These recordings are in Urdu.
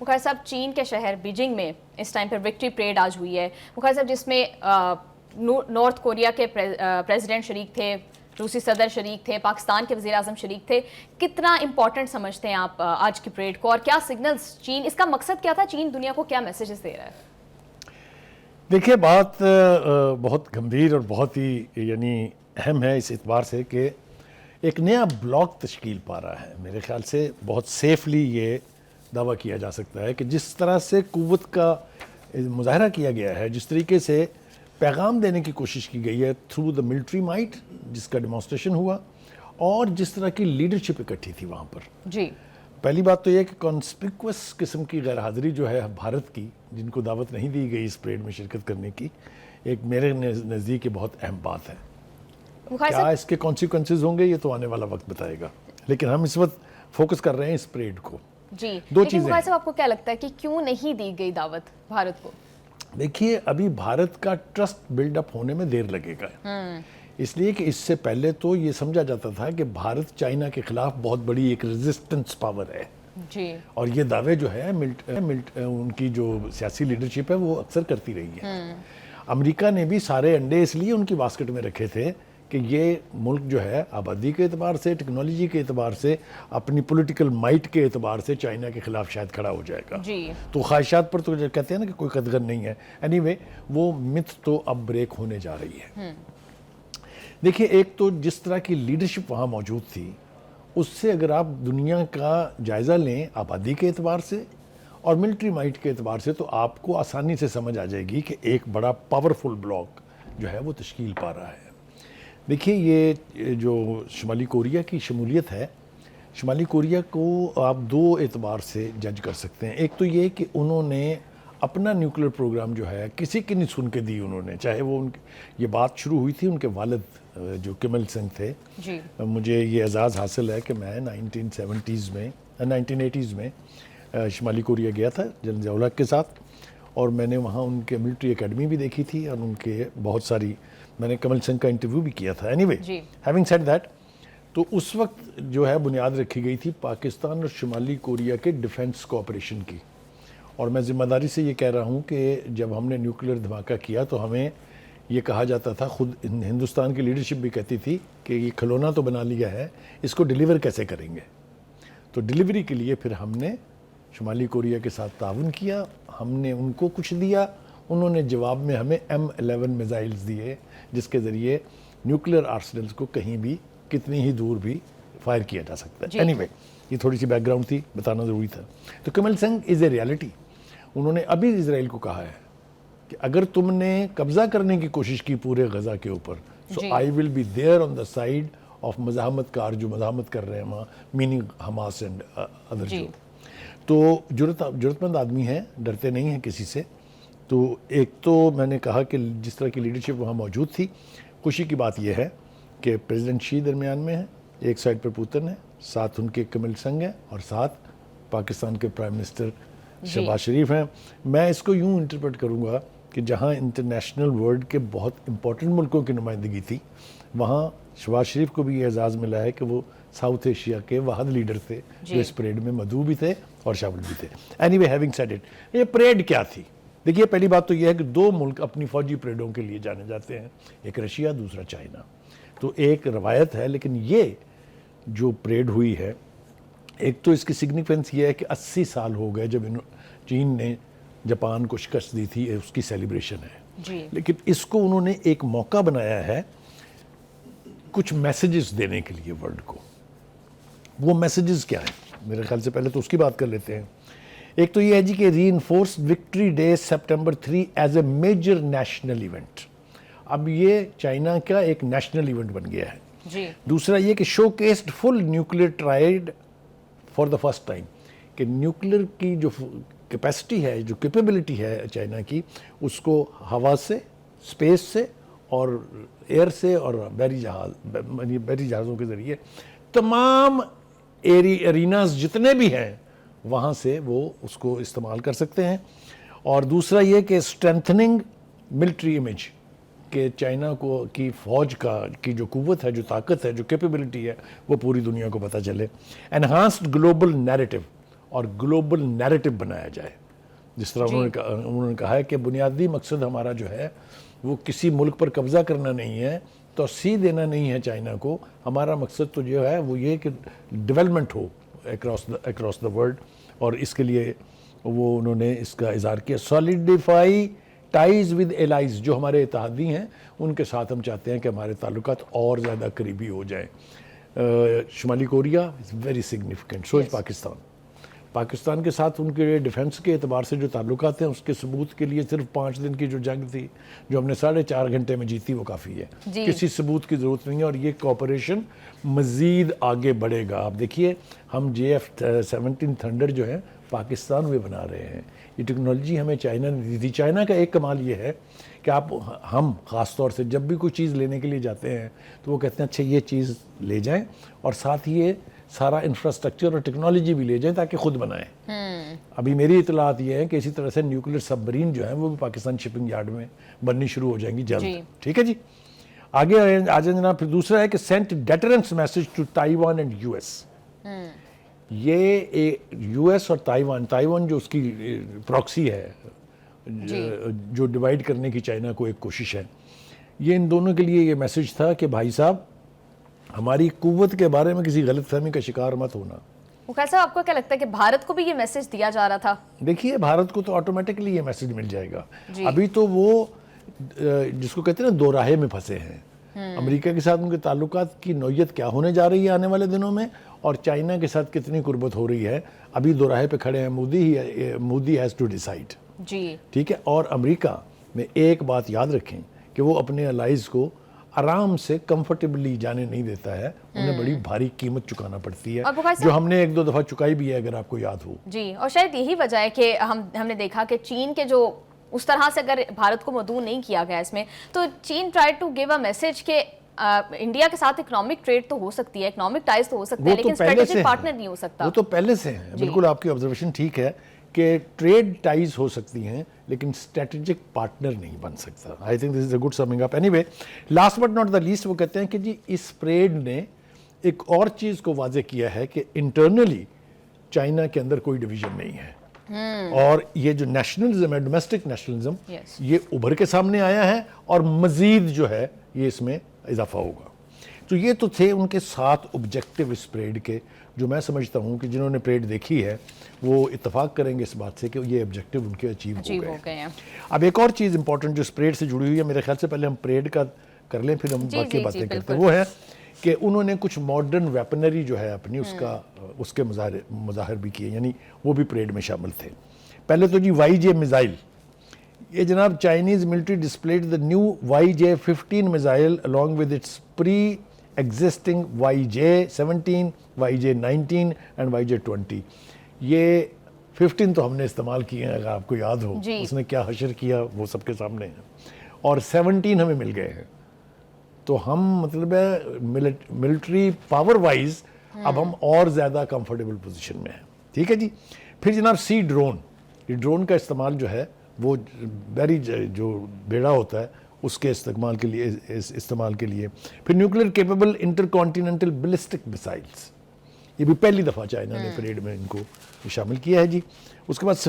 مخیر صاحب چین کے شہر بیجنگ میں اس ٹائم پر وکٹری پریڈ آج ہوئی ہے مخیر صاحب، جس میں نارتھ کوریا کے پریزیڈنٹ شریک تھے، روسی صدر شریک تھے، پاکستان کے وزیر اعظم شریک تھے. کتنا امپورٹنٹ سمجھتے ہیں آپ آج کی پریڈ کو، اور کیا سگنلز چین، اس کا مقصد کیا تھا، چین دنیا کو کیا میسیجز دے رہا ہے؟ دیکھیے بات بہت گمبھیر اور بہت ہی یعنی اہم ہے اس اعتبار سے کہ ایک نیا بلاک تشکیل پا رہا ہے. میرے خیال سے بہت سیفلی یہ دعویٰ کیا جا سکتا ہے کہ جس طرح سے قوت کا مظاہرہ کیا گیا ہے، جس طریقے سے پیغام دینے کی کوشش کی گئی ہے تھرو دا ملٹری مائٹ، جس کا ڈیمانسٹریشن ہوا، اور جس طرح کی لیڈرشپ اکٹھی تھی وہاں پر. جی، پہلی بات تو یہ کہ کانسپیکوس قسم کی غیر حاضری جو ہے بھارت کی، جن کو دعوت نہیں دی گئی اس پریڈ میں شرکت کرنے کی، ایک میرے نزدیک یہ بہت اہم بات ہے. کیا اس کے کانسیکوینسز ہوں گے یہ تو آنے والا وقت بتائے گا، لیکن ہم اس وقت فوکس کر رہے ہیں اس پریڈ کو. جی، دو لیکن چیزیں صاحب آپ کو کیا لگتا ہے کہ کیوں نہیں دی گئی دعوت بھارت کو؟ دیکھیے ابھی بھارت کا ٹرسٹ بلڈ اپ ہونے میں دیر لگے گا، اس لیے کہ اس سے پہلے تو یہ سمجھا جاتا تھا کہ بھارت چائنا کے خلاف بہت بڑی ایک ریزسٹنس پاور ہے. جی، اور یہ دعوے جو ہے ان کی جو سیاسی لیڈرشپ ہے وہ اکثر کرتی رہی ہے. امریکہ نے بھی سارے انڈے اس لیے ان کی باسکٹ میں رکھے تھے کہ یہ ملک جو ہے آبادی کے اعتبار سے، ٹیکنالوجی کے اعتبار سے، اپنی پولیٹیکل مائٹ کے اعتبار سے چائنا کے خلاف شاید کھڑا ہو جائے گا. جی، تو خواہشات پر تو کہتے ہیں نا کہ کوئی قدغن نہیں ہے. اینی وے وہ مت تو اب بریک ہونے جا رہی ہے. دیکھیے ایک تو جس طرح کی لیڈرشپ وہاں موجود تھی، اس سے اگر آپ دنیا کا جائزہ لیں آبادی کے اعتبار سے اور ملٹری مائٹ کے اعتبار سے، تو آپ کو آسانی سے سمجھ آ جائے گی کہ ایک بڑا پاورفل بلاک جو ہے وہ تشکیل پا رہا ہے. دیکھیے یہ جو شمالی کوریا کی شمولیت ہے، شمالی کوریا کو آپ دو اعتبار سے جج کر سکتے ہیں. ایک تو یہ کہ انہوں نے اپنا نیوکلیر پروگرام جو ہے کسی کی نہیں سن کے دی انہوں نے، چاہے وہ یہ بات شروع ہوئی تھی ان کے والد جو کم il سنگ تھے. جی، مجھے یہ اعزاز حاصل ہے کہ میں 1980s میں شمالی کوریا گیا تھا جنرل ضیاء الحق کے ساتھ، اور میں نے وہاں ان کے ملٹری اکیڈمی بھی دیکھی تھی، اور ان کے بہت ساری میں نے کم il سنگ کا انٹرویو بھی کیا تھا. Any way having said that, تو اس وقت جو ہے بنیاد رکھی گئی تھی پاکستان اور شمالی کوریا کے ڈیفنس کوآپریشن کی. اور میں ذمہ داری سے یہ کہہ رہا ہوں کہ جب ہم نے نیوکلیر دھماکہ کیا تو ہمیں یہ کہا جاتا تھا، خود ہندوستان کی لیڈرشپ بھی کہتی تھی کہ یہ کھلونا تو بنا لیا ہے، اس کو ڈیلیور کیسے کریں گے. تو ڈیلیوری کے لیے پھر ہم نے شمالی کوریا کے ساتھ تعاون کیا، ہم نے ان کو کچھ دیا، انہوں نے جواب میں ہمیں M11 میزائلز دیے، جس کے ذریعے نیوکلیر آرسنلز کو کہیں بھی کتنی ہی دور بھی فائر کیا جا سکتا ہے. اینی وے یہ تھوڑی سی بیک گراؤنڈ تھی، بتانا ضروری تھا. تو کم il سنگ از اے ریالٹی. انہوں نے ابھی اسرائیل کو کہا ہے کہ اگر تم نے قبضہ کرنے کی کوشش کی پورے غزہ کے اوپر، so I will be there on the side of مزاحمت کار جو مزاحمت کر رہے ہیں وہاں، میننگ حماس اینڈ ادر. جو تو جرت مند آدمی ہیں، ڈرتے نہیں ہیں کسی سے. تو ایک تو میں نے کہا کہ جس طرح کی لیڈرشپ وہاں موجود تھی، خوشی کی بات یہ ہے کہ پریزیڈنٹ شی درمیان میں ہے، ایک سائڈ پر پوتن ہے، ساتھ ان کے کم il سنگ ہے، اور ساتھ پاکستان کے پرائم منسٹر شہباز شریف ہیں. میں اس کو یوں انٹرپریٹ کروں گا کہ جہاں انٹرنیشنل ورلڈ کے بہت امپورٹنٹ ملکوں کی نمائندگی تھی، وہاں شہباز شریف کو بھی یہ اعزاز ملا ہے کہ وہ ساؤتھ ایشیا کے واحد لیڈر تھے جو اس پریڈ میں مدعو بھی تھے اور شامل بھی تھے. Any way having said it, یہ پریڈ کیا تھی؟ دیکھیے پہلی بات تو یہ ہے کہ دو ملک اپنی فوجی پریڈوں کے لیے جانے جاتے ہیں، ایک رشیا، دوسرا چائنا. تو ایک روایت ہے، لیکن یہ جو پریڈ ہوئی ہے، ایک تو اس کی سگنیفیکنس یہ ہے کہ 80 سال ہو گئے جب چین نے جاپان کو شکست دی تھی، اس کی سیلیبریشن ہے. لیکن اس کو انہوں نے ایک موقع بنایا ہے کچھ میسیجز دینے کے لیے ورلڈ کو. وہ میسیجز کیا ہیں؟ میرے خیال سے پہلے تو اس کی بات کر لیتے ہیں. ایک تو یہ ہے جی کہ reinforced victory day September 3 as a major national event. اب یہ چائنا کا ایک نیشنل ایونٹ بن گیا ہے. دوسرا یہ کہ showcased full nuclear triad for the first time, کہ نیوکلیر کی جو کیپیسٹی ہے، جو کیپیبلٹی ہے چائنا کی، اس کو ہوا سے، اسپیس سے اور ایئر سے اور بحری جہازوں کے ذریعے تمام ایریناز جتنے بھی ہیں وہاں سے وہ اس کو استعمال کر سکتے ہیں. اور دوسرا یہ کہ اسٹرینتھننگ ملٹری امیج، کہ چائنا کو کی فوج کی جو قوت ہے، جو طاقت ہے، جو کیپیبلٹی ہے، وہ پوری دنیا کو پتہ چلے. انہانسڈ گلوبل نیریٹو، اور گلوبل نیریٹو بنایا جائے. جس طرح انہوں نے کہا ہے کہ بنیادی مقصد ہمارا جو ہے وہ کسی ملک پر قبضہ کرنا نہیں ہے, توسیع دینا نہیں ہے چائنا کو. ہمارا مقصد تو جو ہے وہ یہ کہ development who across the world, اور اس کے لیے وہ انہوں نے اس کا اظہار کیا. سالیڈیفائی ٹائز ود الائز, جو ہمارے اتحادی ہیں ان کے ساتھ ہم چاہتے ہیں کہ ہمارے تعلقات اور زیادہ قریبی ہو جائیں. شمالی کوریا از ویری سگنیفیکنٹ, سو از پاکستان. پاکستان کے ساتھ ان کے ڈیفنس کے اعتبار سے جو تعلقات ہیں اس کے ثبوت کے لیے صرف 5 دن کی جو جنگ تھی جو ہم نے 4.5 گھنٹے میں جیتی وہ کافی ہے. کسی ثبوت کی ضرورت نہیں ہے, اور یہ کوآپریشن مزید آگے بڑھے گا. آپ دیکھیے ہم JF-17 تھنڈر جو ہے پاکستان میں بنا رہے ہیں. یہ ٹیکنالوجی ہمیں چائنا نے دی تھی. چائنا کا ایک کمال یہ ہے کہ ہم خاص طور سے جب بھی کوئی چیز لینے کے لیے جاتے ہیں تو وہ کہتے ہیں اچھا یہ چیز لے جائیں, اور ساتھ ہی یہ سارا انفراسٹرکچر اور ٹیکنالوجی بھی لے جائیں تاکہ خود بنائیں. ابھی میری اطلاعات یہ ہیں کہ اسی طرح سے نیوکلیر سب مرین جو ہیں وہ بھی پاکستان شپنگ یارڈ میں بننی شروع ہو جائیں گی جلد. ٹھیک ہے جی. آگے آ جائیں جناب. پھر دوسرا ہے کہ sent deterrence message to Taiwan and US. یہ US اور تائیوان جو اس کی پراکسی ہے جو ڈیوائیڈ کرنے کی چائنا کو ایک کوشش ہے, یہ ان دونوں کے لیے یہ میسج تھا کہ بھائی صاحب ہماری قوت کے بارے میں کسی غلط فہمی کا شکار مت ہونا. مخیر صاحب آپ کو کیا لگتا ہے کہ بھارت کو بھی یہ میسج دیا جا رہا تھا؟ دیکھیے بھارت کو تو آٹومیٹکلی یہ میسج مل جائے گا. ابھی تو وہ جس کو کہتے ہیں نا دو راہے میں پھنسے ہیں. امریکہ کے ساتھ ان کے تعلقات کی نوعیت کیا ہونے جا رہی ہے آنے والے دنوں میں, اور چائنا کے ساتھ کتنی قربت ہو رہی ہے, ابھی دو راہے پہ کھڑے ہیں. Modi has to decide. جی ٹھیک ہے. اور امریکہ میں ایک بات یاد رکھیں کہ وہ اپنے الائز کو آرام سے کمفرٹیبلی جانے نہیں دیتا ہے. انہیں بڑی بھاری قیمت چکانا پڑتی ہے, جو ہم نے 1-2 دفعہ چکائی بھی ہے اگر آپ کو یاد ہو. جی, اور شاید یہی وجہ ہے کہ ہم نے دیکھا کہ چین کے جو اس طرح سے اگر بھارت کو مدعو نہیں کیا گیا اس میں, تو چین try to give a message کہ انڈیا کے ساتھ اکنامک ٹریڈ تو ہو سکتی ہے, اکنامک ٹائز تو ہو سکتے ہیں, لیکن اسٹریٹجک پارٹنر نہیں ہو سکتا. وہ تو پہلے سے ہیں. بالکل آپ کی آبزرویشن ٹھیک ہے کہ ٹریڈ ٹائز ہو سکتی ہیں لیکن اسٹریٹجک پارٹنر نہیں بن سکتا. I think this is a good summing up. Anyway last but not the least وہ کہتے ہیں کہ جی اس پریڈ نے ایک اور چیز کو واضح کیا ہے کہ انٹرنلی چائنا کے اندر کوئی ڈویژن نہیں ہے, اور یہ جو نیشنلزم ہے, ڈومیسٹک نیشنلزم, یہ ابھر کے سامنے آیا ہے, اور مزید جو ہے یہ اس میں اضافہ ہوگا. تو یہ تو تھے ان کے 7 آبجیکٹیو اس پریڈ کے, جو میں سمجھتا ہوں کہ جنہوں نے پریڈ دیکھی ہے وہ اتفاق کریں گے اس بات سے کہ یہ آبجیکٹیو ان کے اچیو ہو گئے ہیں. اب ایک اور چیز امپورٹنٹ جو اس پریڈ سے جڑی ہوئی ہے, میرے خیال سے پہلے ہم پریڈ کا کر لیں پھر ہم باقی باتیں کرتے ہیں, وہ ہے کہ انہوں نے کچھ ماڈرن ویپنری جو ہے اپنی اس کے مظاہر بھی کیے, یعنی وہ بھی پریڈ میں شامل تھے. پہلے تو جی YJ میزائل, یہ جناب Chinese military displayed the new YJ-15 missile along with its pre-existing YJ-17, YJ-19 and YJ-20. یہ 15 تو ہم نے استعمال کیے ہیں, اگر آپ کو یاد ہو اس نے کیا حشر کیا وہ سب کے سامنے ہے, اور 17 ہمیں مل گئے ہیں. تو ہم مطلب ہے ملٹری پاور وائز اب ہم اور زیادہ کمفرٹیبل پوزیشن میں ہیں. ٹھیک ہے جی. پھر جناب سی ڈرون, یہ ڈرون کا استعمال جو ہے وہ ویری جو بیڑا ہوتا ہے اس کے استعمال کے لیے. پھر nuclear capable intercontinental ballistic missiles, یہ بھی پہلی دفعہ چائنا نے پریڈ میں ان کو شامل کیا ہے جی. اس کے بعد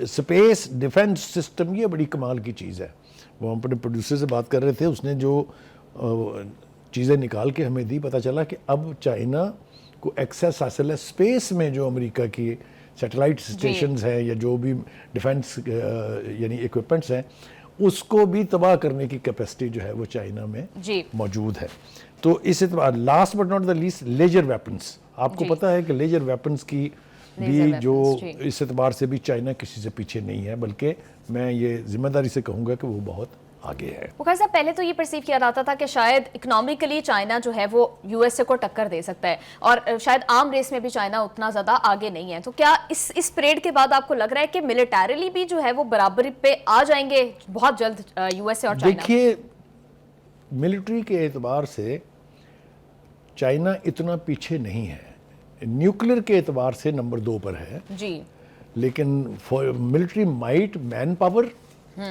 سپیس ڈیفنس سسٹم, یہ بڑی کمال کی چیز ہے. وہ ہم اپنے پروڈیوسر سے بات کر رہے تھے, اس نے جو چیزیں نکال کے ہمیں دی, پتہ چلا کہ اب چائنا کو ایکسیس حاصل ہے اسپیس میں جو امریکہ کی سیٹلائٹ اسٹیشنز ہیں یا جو بھی ڈیفنس یعنی ایکوپمنٹس ہیں اس کو بھی تباہ کرنے کی کیپیسٹی جو ہے وہ چائنا میں موجود ہے. تو اس اعتبار last but not the list laser weapons, آپ کو پتہ ہے کہ لیزر ویپنس کی بھی جو اس اعتبار سے بھی چائنا کسی سے پیچھے نہیں ہے, بلکہ میں یہ ذمہ داری سے کہوں گا کہ وہ بہت آگے ہے. مخیر صاحب پہلے تو یہ پرسیو کیا جاتا تھا کہ شاید اکنامکلی چائنا جو ہے وہ USA کو ٹکر دے سکتا ہے, اور شاید عام ریس میں بھی چائنا اتنا زیادہ آگے نہیں ہے. تو کیا اس پریڈ کے بعد آپ کو لگ رہا ہے کہ ملیٹریلی بھی جو ہے وہ برابری پہ آ جائیں گے بہت جلد USA اور چائنا؟ دیکھیے ملٹری کے اعتبار سے چائنا اتنا پیچھے نہیں ہے, نیوکلیر کے اعتبار سے نمبر 2 پر ہے جی, لیکن ملٹری مائٹ, مین پاور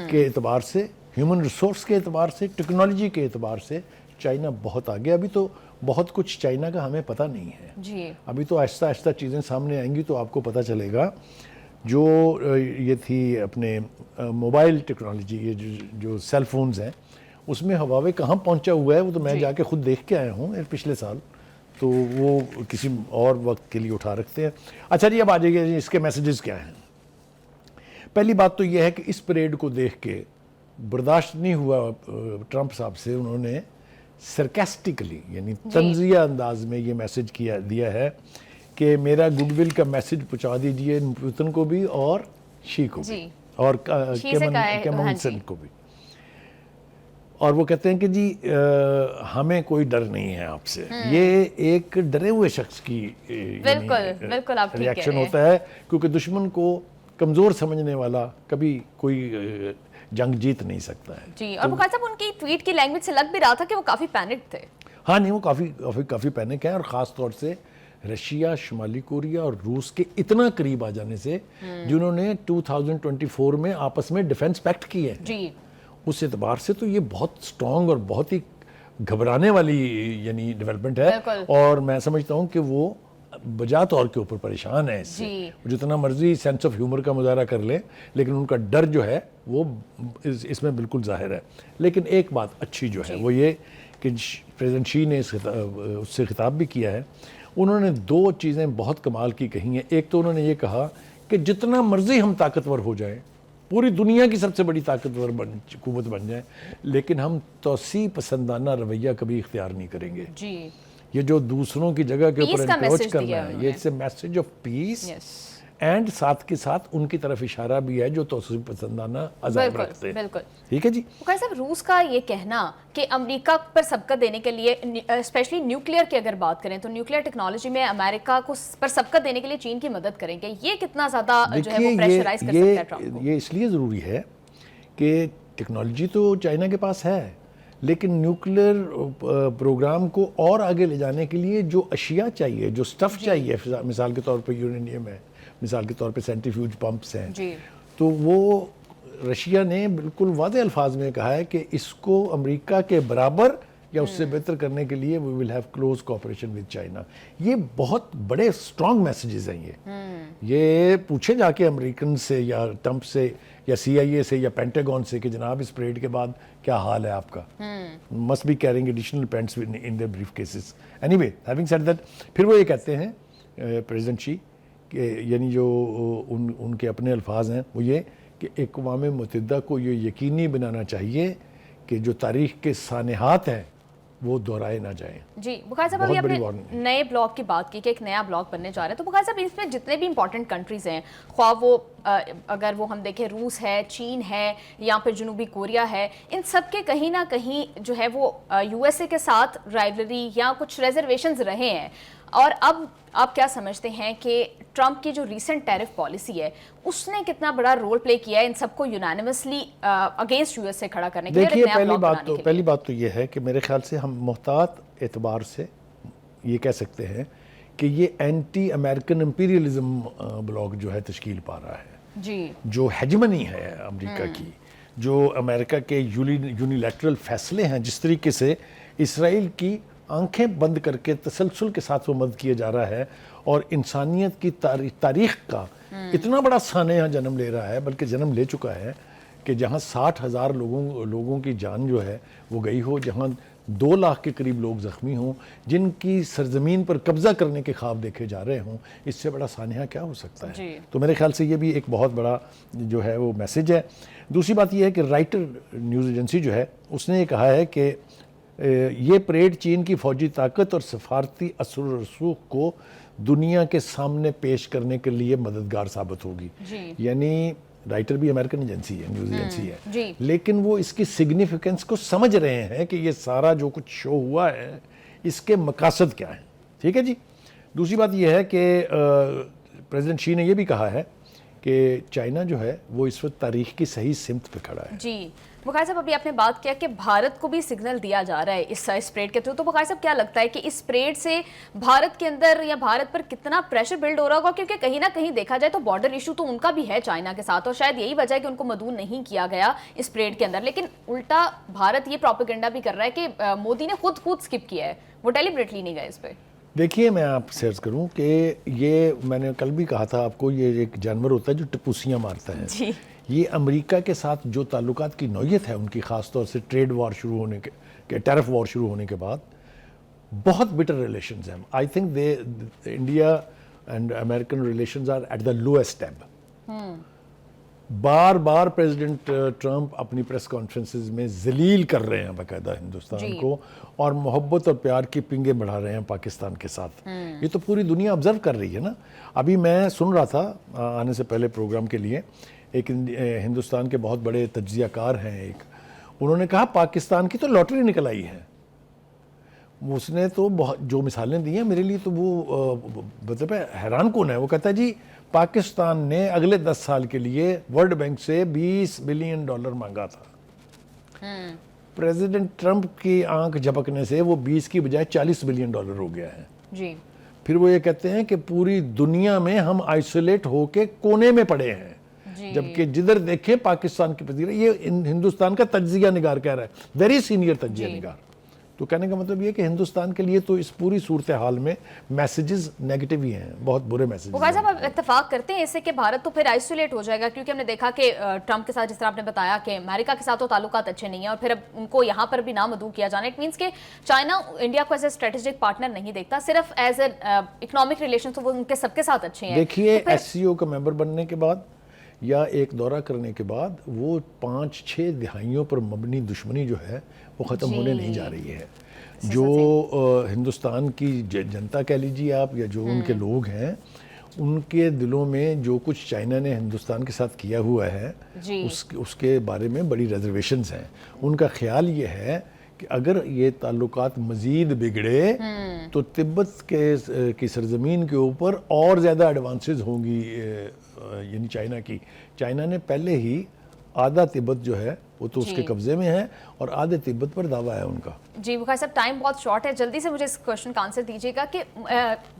کے اعتبار سے, ہیومن ریسورس کے اعتبار سے, ٹیکنالوجی کے اعتبار سے چائنا بہت آگے. ابھی تو بہت کچھ چائنا کا ہمیں پتہ نہیں ہے. جی ابھی تو آہستہ آہستہ چیزیں سامنے آئیں گی تو آپ کو پتہ چلے گا. جو یہ تھی اپنے موبائل ٹیکنالوجی، یہ جو سیل فونز ہیں، اس میں ہواوے کہاں پہنچا ہوا ہے وہ تو میں جا کے خود دیکھ کے آیا ہوں پچھلے سال. تو وہ کسی اور وقت کے لیے اٹھا رکھتے ہیں. اچھا جی، اب آ جائیے جی اس کے میسیجز کیا ہیں. پہلی بات تو یہ ہے کہ اس پریڈ کو دیکھ کے برداشت نہیں ہوا ٹرمپ صاحب سے. انہوں نے سرکیسٹکلی یعنی طنزیہ انداز میں یہ میسج دیا ہے کہ میرا گڈ ول کا میسج پہنچا دیجئے پوتن کو بھی اور شی کو بھی اور کیمنسن کو بھی. اور وہ کہتے ہیں کہ جی ہمیں کوئی ڈر نہیں ہے آپ سے. یہ ایک ڈرے ہوئے شخص کی ریاکشن ہوتا ہے، کیونکہ دشمن کو کمزور سمجھنے والا کبھی کوئی جنگ جیت نہیں سکتا ہے. جی، اور بخاری صاحب ان کی ٹویٹ کی لینگویج سے لگ بھی رہا تھا کہ وہ کافی پینک تھے. ہاں نہیں، وہ کافی پینک ہیں، اور خاص طور سے رشیا، شمالی کوریا اور روس کے اتنا قریب آ جانے سے، جنہوں نے 2024 میں آپس میں ڈیفنس پیکٹ کی ہے. جی، اس اعتبار سے تو یہ بہت سٹرونگ اور بہت ہی گھبرانے والی یعنی ڈیولپمنٹ ہے. اور میں سمجھتا ہوں کہ وہ بجا طور کے اوپر پریشان ہے اس سے. جتنا مرضی سینس آف ہیومر کا مظاہرہ کر لیں، لیکن ان کا ڈر جو ہے وہ اس میں بالکل ظاہر ہے. لیکن ایک بات اچھی جو ہے وہ یہ کہ پریزیڈنٹ شی نے اس سے خطاب بھی کیا ہے. انہوں نے دو چیزیں بہت کمال کی کہی ہیں. ایک تو انہوں نے یہ کہا کہ جتنا مرضی ہم طاقتور ہو جائیں، پوری دنیا کی سب سے بڑی طاقتور قوت بن جائیں، لیکن ہم توسیع پسندانہ رویہ کبھی اختیار نہیں کریں گے. جی، یہ جو دوسروں کی جگہ کے اوپر انکروچ کرنا ہے، یہ it's a message of peace, and ساتھ کے ساتھ ان کی طرف اشارہ بھی ہے جو توسیع پسندانہ عزائم رکھتے ہیں. بالکل. ٹھیک ہے جی. بخاری صاحب، روس کا یہ کہنا کہ امریکہ پر سبقت دینے کے لیے، اسپیشلی نیوکلیئر کی اگر بات کریں تو نیوکلیئر ٹیکنالوجی میں امریکہ کو پر سبقت دینے کے لیے چین کی مدد کریں گے، یہ کتنا زیادہ جو ہے وہ پریشرائز کر سکتا ہے ٹرمپ کو؟ یہ اس لیے ضروری ہے کہ ٹیکنالوجی تو چائنا کے پاس ہے، لیکن نیوکلیئر پروگرام کو اور آگے لے جانے کے لیے جو اشیاء چاہیے، جو سٹف چاہیے، مثال کے طور پہ یورینیم ہے، مثال کے طور پہ سینٹریفیوج پمپس ہیں، تو وہ رشیا نے بالکل واضح الفاظ میں کہا ہے کہ اس کو امریکہ کے برابر یا اس سے بہتر کرنے کے لیے we will have close cooperation with China. یہ بہت بڑے اسٹرانگ میسیجز ہیں. یہ پوچھے جا کے امریکن سے یا ٹرمپ سے یا سی آئی اے سے یا پینٹاگون سے کہ جناب اس پریڈ کے بعد کیا حال ہے آپ کا. must be carrying additional pants in their briefcases. Anyway, having said that, پھر وہ یہ کہتے ہیں پریزیڈنٹ شی کہ یعنی جو ان کے اپنے الفاظ ہیں وہ یہ کہ اقوام متحدہ کو یہ یقینی بنانا چاہیے کہ جو تاریخ کے سانحات ہیں وہ دہرائے نہ جائیں. جی، بخاری صاحب ابھی آپ نے نئے بلاک کی بات کی کہ ایک نیا بلاک بننے جا رہا ہے، تو بخاری صاحب اس میں جتنے بھی امپورٹنٹ کنٹریز ہیں، خواہ وہ اگر وہ ہم دیکھیں روس ہے، چین ہے یا پھر جنوبی کوریا ہے، ان سب کے کہیں نہ کہیں جو ہے وہ یو ایس اے کے ساتھ رائیولری یا کچھ ریزرویشنز رہے ہیں. اور اب آپ کیا سمجھتے ہیں کہ ٹرمپ کی جو ریسنٹ ٹیرف پالیسی ہے اس نے کتنا بڑا رول پلے کیا ہے ان سب کو یونانیمسلی اگینسٹ یو ایس سے کھڑا کرنے کے لیے؟ دیکھیے، پہلی بات تو یہ ہے کہ میرے خیال سے ہم محتاط اعتبار سے یہ کہہ سکتے ہیں کہ یہ اینٹی امریکن امپیریلزم بلاک جو ہے تشکیل پا رہا ہے. جی، جو ہیجمنی ہے امریکہ کی، جو امریکہ کے یونیلیٹرل فیصلے ہیں، جس طریقے سے اسرائیل کی آنکھیں بند کر کے تسلسل کے ساتھ وہ مدد کیا جا رہا ہے اور انسانیت کی تاریخ کا اتنا بڑا سانحہ جنم لے رہا ہے، بلکہ جنم لے چکا ہے کہ جہاں 60,000 لوگوں کی جان جو ہے وہ گئی ہو، جہاں 2 لاکھ کے قریب لوگ زخمی ہوں، جن کی سرزمین پر قبضہ کرنے کے خواب دیکھے جا رہے ہوں، اس سے بڑا سانحہ کیا ہو سکتا ہے؟ تو میرے خیال سے یہ بھی ایک بہت بڑا جو ہے وہ میسج ہے. دوسری بات یہ ہے کہ رائٹر نیوز ایجنسی جو ہے اس نے یہ کہا ہے کہ یہ پریڈ چین کی فوجی طاقت اور سفارتی اثر و رسوخ کو دنیا کے سامنے پیش کرنے کے لیے مددگار ثابت ہوگی. یعنی رائٹر بھی امریکن ایجنسی ہے، نیوز ایجنسی ہے، لیکن وہ اس کی سگنیفیکنس کو سمجھ رہے ہیں کہ یہ سارا جو کچھ شو ہوا ہے اس کے مقاصد کیا ہیں. ٹھیک ہے جی. دوسری بات یہ ہے کہ پریزیڈنٹ شی نے یہ بھی کہا ہے کہ چائنا جو ہے وہ اس وقت تاریخ کی صحیح سمت پہ کھڑا ہے. جی بخاری صاحب ابھی آپ نے بات کیا کہ بھارت کو بھی سگنل دیا جا رہا ہے اس پریڈ کے تھرو, تو بخاری صاحب کیا لگتا ہے کہ اس پریڈ سے بھارت کے اندر یا بھارت پر کتنا پریشر بلڈ ہو رہا ہوگا, کیونکہ کہیں نہ کہیں دیکھا جائے تو بارڈر ایشو تو ان کا بھی ہے چائنا کے ساتھ, اور شاید یہی وجہ ہے کہ ان کو مدعو نہیں کیا گیا اس پریڈ کے اندر, لیکن الٹا بھارت یہ پروپیگنڈا بھی کر رہا ہے کہ مودی نے خود اسکپ کیا ہے, وہ ڈیلیبریٹلی نہیں گئے اس پہ. دیکھیے میں آپ سے عرض کروں کہ یہ میں نے کل بھی کہا تھا آپ کو, یہ ایک جانور ہوتا ہے جو ٹپوسیاں مارتا ہے. جی یہ امریکہ کے ساتھ جو تعلقات کی نوعیت ہے ان کی, خاص طور سے ٹریڈ وار شروع ہونے کے ٹیرف وار شروع ہونے کے بعد بہت بٹر ریلیشنز ہیں. I think India and American relations are at the lowest ebb. بار بار پریزیڈنٹ ٹرمپ اپنی پریس کانفرنسز میں ذلیل کر رہے ہیں باقاعدہ ہندوستان کو, اور محبت اور پیار کی پنگیں بڑھا رہے ہیں پاکستان کے ساتھ. یہ تو پوری دنیا آبزرو کر رہی ہے نا. ابھی میں سن رہا تھا آنے سے پہلے پروگرام کے لیے, ایک ہندوستان کے بہت بڑے تجزیہ کار ہیں ایک, انہوں نے کہا پاکستان کی تو لاٹری نکل آئی ہے. اس نے تو بہت جو مثالیں دی ہیں میرے لیے تو وہ مطلب حیران کن ہے. وہ کہتا ہے جی پاکستان نے اگلے 10 سال کے لیے ورلڈ بینک سے $20 بلین مانگا تھا. پریزیڈنٹ ٹرمپ کی آنکھ جھپکنے سے وہ 20 کی بجائے $40 بلین ہو گیا ہے. جی پھر وہ یہ کہتے ہیں کہ پوری دنیا میں ہم آئسولیٹ ہو کے کونے میں پڑے ہیں, جبکہ جدھر دیکھیں پاکستان کی پذیرہ. یہ ہندوستان کا تجزیہ نگار کہہ رہا ہے, ویری سینئر تجزیہ نگار. تو کہنے کا مطلب یہ کہ ہندوستان کے لیے تو اس پوری صورتحال میں میسیجز نیگیٹو ہی ہیں, بہت برے میسیجز. بخاری صاحب آپ اتفاق کرتے ہیں اس سے کہ بھارت تو پھر آئسولیٹ ہو جائے گا, کیونکہ ہم نے دیکھا کہ ٹرمپ کے ساتھ جس طرح آپ نے بتایا کہ امریکہ کے ساتھ تو تعلقات اچھے نہیں ہیں, اور پھر اب ان کو یہاں پر بھی نامدعو کیا جانا, اٹ مینس کہ چائنا انڈیا کو ایز اے اسٹریٹجک پارٹنر نہیں دیکھتا, صرف ایز اے اکنامک ریلیشن تو وہ ان کے سب کے ساتھ اچھے ہیں. دیکھیے ایس سی او کا ممبر بننے کے بعد یا ایک دورہ کرنے کے بعد وہ 5-6 دہائیوں پر مبنی دشمنی جو ہے وہ ختم ہونے نہیں جا رہی ہے. جو ہندوستان کی جنتا کہہ لیجیے آپ, یا جو ان کے لوگ ہیں, ان کے دلوں میں جو کچھ چائنا نے ہندوستان کے ساتھ کیا ہوا ہے اس کے بارے میں بڑی ریزرویشنز ہیں. ان کا خیال یہ ہے کہ اگر یہ تعلقات مزید بگڑے تو تبت کی سرزمین کے اوپر اور زیادہ ایڈوانسز ہوں گی, یعنی چائنا کی. چائنا نے پہلے ہی آدھا تبت جو ہے وہ تو اس کے قبضے میں ہے, اور آدھے تبت پر دعویٰ ہے ان کا. جی بخاری صاحب ٹائم بہت شارٹ ہے, جلدی سے مجھے اس کوشچن کا آنسر دیجیے گا کہ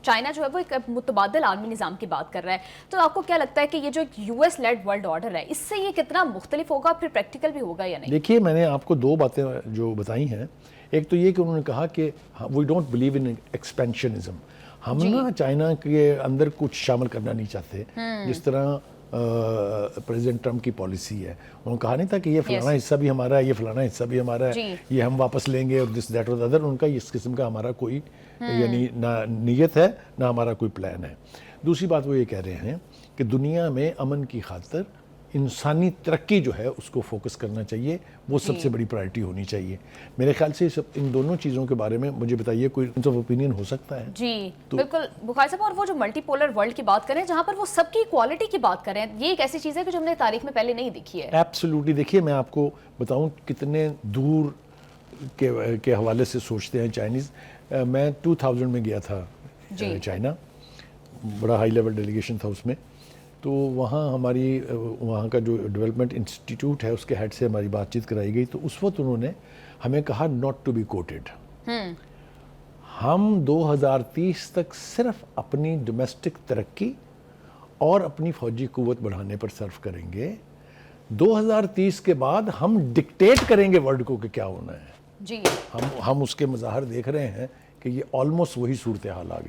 چائنا جو ہے وہ ایک متبادل عالمی نظام کی بات کر رہا ہے, تو آپ کو کیا لگتا ہے کہ یہ جو U S lead world order ہے اس سے یہ کتنا مختلف ہوگا, پھر پریکٹیکل بھی ہوگا یا نہیں؟ دیکھیے میں نے آپ کو 2 باتیں جو بتائی ہیں. ایک تو یہ کہ انہوں نے کہا کہ we don't believe in expansionism. ہم نا چائنا کے اندر کچھ شامل کرنا نہیں چاہتے, جس طرح پریزیڈنٹ ٹرمپ کی پالیسی ہے. انہوں نے کہا نہیں تھا کہ یہ فلانا حصہ بھی ہمارا ہے, یہ فلانا حصہ بھی ہمارا ہے, یہ ہم واپس لیں گے, اور دس دیٹ اور ادر. ان کا اس قسم کا ہمارا کوئی یعنی نہ نیت ہے نہ ہمارا کوئی پلان ہے. دوسری بات وہ یہ کہہ رہے ہیں کہ دنیا میں امن کی خاطر انسانی ترقی جو ہے اس کو فوکس کرنا چاہیے, وہ سب سے بڑی پرائرٹی ہونی چاہیے. میرے خیال سے ان دونوں چیزوں کے بارے میں مجھے بتائیے کوئی اوپینین ہو سکتا ہے؟ جی بالکل بخاری صاحب, اور وہ جو ملٹی پولر ورلڈ کی بات کریں جہاں پر وہ سب کی کوالٹی کی بات کریں, یہ ایک ایسی چیز ہے کہ جو ہم نے تاریخ میں پہلے نہیں دیکھی ہے. ایبسلیوٹلی. دیکھیے میں آپ کو بتاؤں کتنے دور کے حوالے سے سوچتے ہیں چائنیز. میں 2000 میں گیا تھا چائنا, بڑا ہائی لیول ڈیلیگیشن تھا اس میں. تو وہاں کا جو ڈیولپمنٹ انسٹیٹیوٹ ہے اس کے ہیڈ سے ہماری بات چیت کرائی گئی. تو اس وقت انہوں نے ہمیں کہا ناٹ ٹو بی کوٹڈ. ہم 2030 تک صرف اپنی ڈومیسٹک ترقی اور اپنی فوجی قوت بڑھانے پر صرف کریں گے. 2030 کے بعد ہم ڈکٹیٹ کریں گے ورلڈ کو کہ کیا ہونا ہے. جی ہم اس کے مظاہر دیکھ رہے ہیں کہ یہ آلموسٹ وہی صورتحال آ گئی.